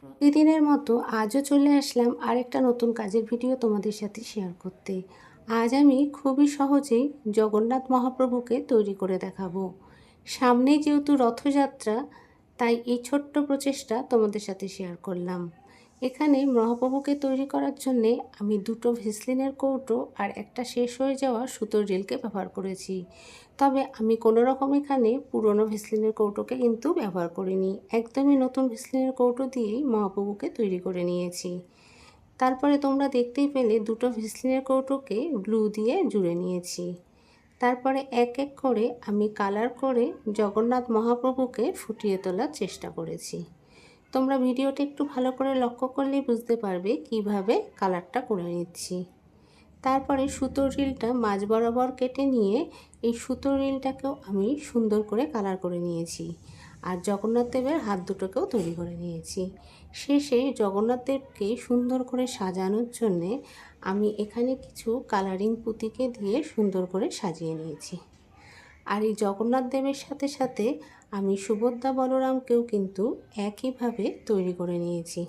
প্রতিদিনের মতো আজও চলে আসলাম আরেকটা নতুন কাজের ভিডিও তোমাদের সাথে শেয়ার করতে। আজ আমি খুবই সহজেই জগন্নাথ মহাপ্রভুকে তৈরি করে দেখাবো। সামনেই যেহেতু রথযাত্রা, তাই এই ছোট্ট প্রচেষ্টা তোমাদের সাথে শেয়ার করলাম। এখানে মহাপ্রভুকে তৈরি করার জন্যে আমি দুটো ভেসলিনের কৌটো আর একটা শেষ হয়ে যাওয়া সুতোর রিলকে ব্যবহার করেছি। তবে আমি কোনো রকম এখানে পুরনো ভেসলিনের কৌটোকে কিন্তু ব্যবহার করিনি, একদমই নতুন ভেসলিনের কৌটো দিয়েই মহাপ্রভুকে তৈরি করে নিয়েছি। তারপরে তোমরা দেখতেই পেলে দুটো ভেসলিনের কৌটোকে গ্লু দিয়ে জুড়ে নিয়েছি। তারপরে এক এক করে আমি কালার করে জগন্নাথ মহাপ্রভুকে ফুটিয়ে তোলার চেষ্টা করেছি। তোমরা ভিডিওটা একটু ভালো করে লক্ষ্য করলেই বুঝতে পারবে কিভাবে কালারটা করে নিচ্ছি। তারপরে সুতোর রিলটা মাঝ বরাবর কেটে নিয়ে এই সুতোর রিলটাকেও আমি সুন্দর করে কালার করে নিয়েছি। আর জগন্নাথ দেবের হাত দুটোকেও তৈরি করে নিয়েছি। শেষে জগন্নাথ দেবকে সুন্দর করে সাজানোর জন্যে আমি এখানে কিছু কালারিং পুঁতিকে দিয়ে সুন্দর করে সাজিয়ে নিয়েছি। আর এই জগন্নাথ দেবের সাথে সাথে আমি সুভদ্রা বলরামকেও কিন্তু একইভাবে তৈরি করে নিয়েছি।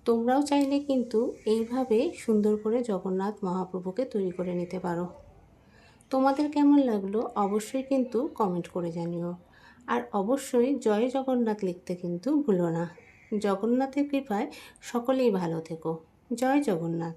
তোমরাও চাইলে কিন্তু এইভাবে সুন্দর করে জগন্নাথ মহাপ্রভুকে তৈরি করে নিতে পারো। তোমাদের কেমন লাগলো অবশ্যই কিন্তু কমেন্ট করে জানিও। আর অবশ্যই জয় জগন্নাথ লিখতে কিন্তু ভুলো না। জগন্নাথের কৃপায় সকলেই ভালো থেকো। জয় জগন্নাথ।